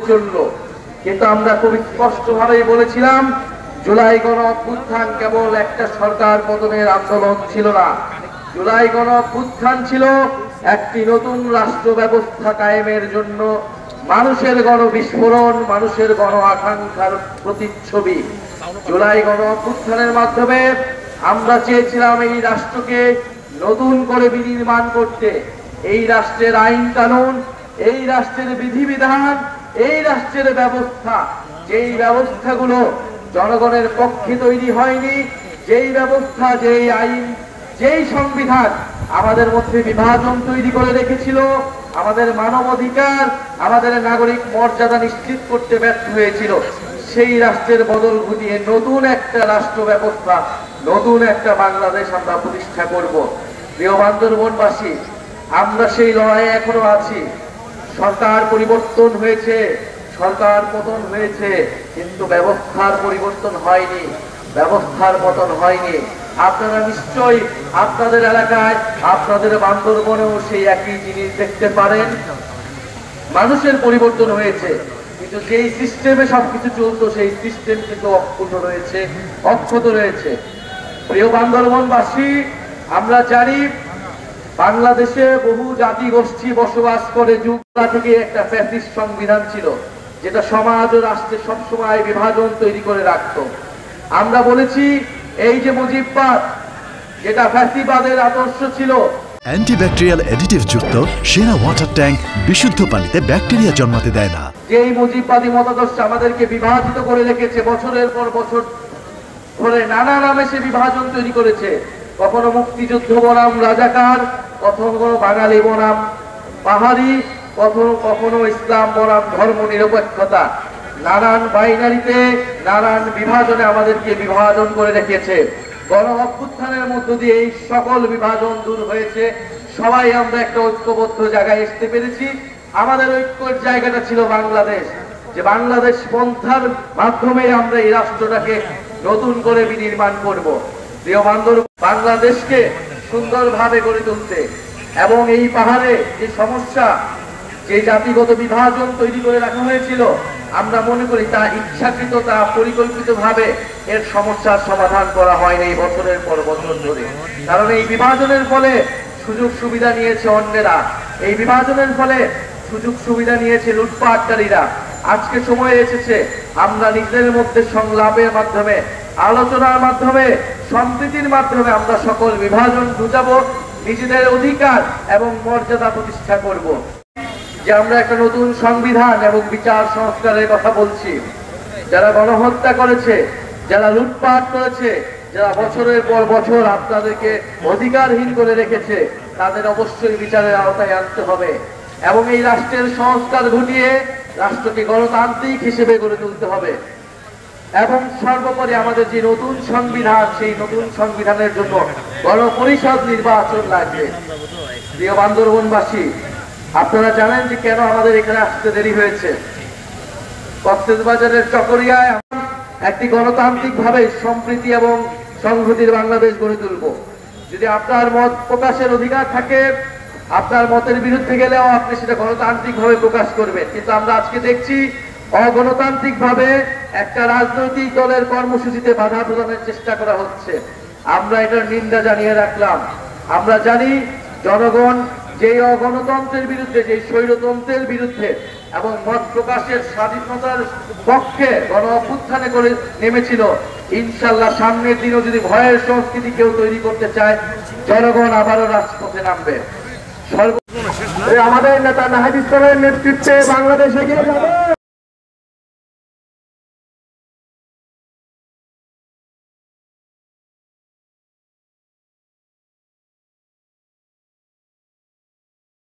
চলল, কিন্তু আমরা খুব স্পষ্টভাবেই বলেছিলাম জুলাই গণ অভ্যুত্থান কেবল একটা সরকার পতনের আন্দোলন ছিল না। জুলাই গণ অভ্যুত্থান ছিল একটি নতুন রাষ্ট্র ব্যবস্থা কায়েমের জন্য মানুষের গণ বিস্ফোরণ, মানুষের গণ আকাঙ্ক্ষার প্রতিচ্ছবি। জুলাই গণ অভ্যুত্থানের মাধ্যমে আমরা চেয়েছিলাম এই রাষ্ট্রকে নতুন করে বিনির্মাণ করতে। এই রাষ্ট্রের আইন কানুন, এই রাষ্ট্রের বিধিবিধান, এই রাষ্ট্রের ব্যবস্থা, যেই ব্যবস্থাগুলো জনগণের পক্ষে তৈরি হয়নি, যেই ব্যবস্থা, যেই আইন, যেই সংবিধান আমাদের মধ্যে বিভাজন তৈরি করে রেখেছিল, আমাদের মানবাধিকার, আমাদের নাগরিক মর্যাদা নিশ্চিত করতে ব্যর্থ হয়েছিল, সেই রাষ্ট্রের বদল ঘটিয়ে নতুন একটা রাষ্ট্র ব্যবস্থা, নতুন একটা বাংলাদেশ আমরা প্রতিষ্ঠা করব। প্রিয় বান্দরবনবাসী, আমরা সেই লড়াইয়ে এখনো আছি। সরকার পরিবর্তন হয়েছে, সরকার পতন হয়েছে, কিন্তু ব্যবস্থার পরিবর্তন হয়নি, ব্যবস্থার পতন হয়নি। আপনারা নিশ্চয়ই আপনাদের এলাকায়, আপনাদের বান্দরবনেও সেই একই জিনিস দেখতে পারেন। মানুষের পরিবর্তন হয়েছে, কিন্তু যেই সিস্টেমে সবকিছু চলতো সেই সিস্টেম কিন্তু অক্ষুণ্ণ রয়েছে, অক্ষত রয়েছে। প্রিয় বান্দরবনবাসী, আমরা জানি বাংলাদেশে বহু জাতি গোষ্ঠী বসবাস করে। যুগ থেকে একটা ফ্যাসিস্ট সংবিধান ছিল, যেটা সমাজ ও রাষ্ট্রে সবসময় বিভাজন তৈরি করে রাখতো। আমরা বলেছি এই যে মুজিববাদ, যেটা ফ্যাসিবাদের আদর্শ ছিল, অ্যান্টিব্যাকটেরিয়াল অ্যাডিটিভ যুক্ত সেরা ওয়াটার ট্যাঙ্ক বিশুদ্ধ পানিতে ব্যাকটেরিয়া জন্মাতে দেয় না। যেই মুজিববাদী মতাদর্শ আমাদেরকে বিভাজিত করে রেখেছে, বছরের পর বছর ধরে নানা নামে সে বিভাজন তৈরি করেছে। কখনো মুক্তিযুদ্ধ বনাম রাজাকার, কখনো বাঙালি বনাম পাহাড়ি, কখনো ইসলাম বনাম ধর্ম নিরপেক্ষতা, নানান বাইনারিতে, নানান বিভাজনে আমাদেরকে বিভাজন করে রেখেছে। গণ অভ্যুত্থানের মধ্য দিয়ে এই সকল বিভাজন দূর হয়েছে। সবাই আমরা একটা ঐক্যবদ্ধ জায়গায় আসতে পেরেছি। আমাদের ঐক্যের জায়গাটা ছিল বাংলাদেশ, যে বাংলাদেশ পন্থার মাধ্যমে আমরা এই রাষ্ট্রটাকে নতুন করে বিনির্মাণ করব। প্রিয় বান্ধব, বাংলাদেশকে সুন্দরভাবে গড়ে তুলতে এবং এই পাহাড়ে যে সমস্যা, যে জাতিগত বিভাজন তৈরি করে রাখা হয়েছিল, আমরা মনে করি তা ইচ্ছাকৃত, তা পরিকল্পিতভাবে এর সমস্যার সমাধান করা হয়নি এই বছরের পর বছর ধরে। কারণ এই বিভাজনের ফলে সুযোগ সুবিধা নিয়েছে অন্যেরা, এই বিভাজনের ফলে সুযোগ সুবিধা নিয়েছে লুটপাটকারীরা। আজকে সময় এসেছে আমরা নিজেদের মধ্যে সংলাপের মাধ্যমে, আলোচনার মাধ্যমে, সম্প্রীতির মাধ্যমে আমরা সকল বিভাজন ঘুচাবো, নিজেদের অধিকার এবং মর্যাদা প্রতিষ্ঠা করব। যে আমরা একটা নতুন সংবিধান এবং বিচার সংস্কারের কথা বলছি। যারা গণহত্যা করেছে, যারা লুটপাট করেছে, যারা বছরের পর বছর আপনাদেরকে অধিকারহীন করে রেখেছে, তাদের অবশ্যই বিচারের আওতায় আনতে হবে এবং এই রাষ্ট্রের সংস্কার ঘটিয়ে রাষ্ট্রকে গণতান্ত্রিক হিসেবে গড়ে তুলতে হবে। এবং সর্বোপরি আমাদের যে নতুন সংবিধান, সেই নতুন সংবিধানের জন্য গণপরিষদ নির্বাচন লাগবে। প্রিয় বান্দরবনবাসী, আপনারা জানেন যে কেন আমাদের এখানে আসতে দেরি হয়েছে। কক্সবাজারের চকরিয়ায় একটি গণতান্ত্রিক ভাবে সম্প্রীতি এবং সংহতির বাংলাদেশ গড়ে তুলব। যদি আপনার মত প্রকাশের অধিকার থাকে, আপনার মতের বিরুদ্ধে গেলেও আপনি সেটা গণতান্ত্রিক ভাবে প্রকাশ করবেন। কিন্তু আমরা আজকে দেখছি অগণতান্ত্রিক ভাবে একটা রাজনৈতিক দলের কর্মসূচিতে বাধা প্রদানের চেষ্টা করা হচ্ছে। আমরা এটার নিন্দা জানিয়ে রাখলাম। আমরা জানি জনগণ যেই অগণতন্ত্রের বিরুদ্ধে, যেই স্বৈরতন্ত্রের বিরুদ্ধে এবং মত প্রকাশের স্বাধীনতার পক্ষে গণ অভ্যুত্থানে করে নেমেছিল, ইনশাল্লাহ সামনের দিনও যদি ভয়ের সংস্কৃতি কেউ তৈরি করতে চায়, জনগণ আবারও রাজপথে নামবে। আমাদের নেতা নাহিদ ইসলামের নেতৃত্বে বাংলাদেশ এগিয়ে যাবে।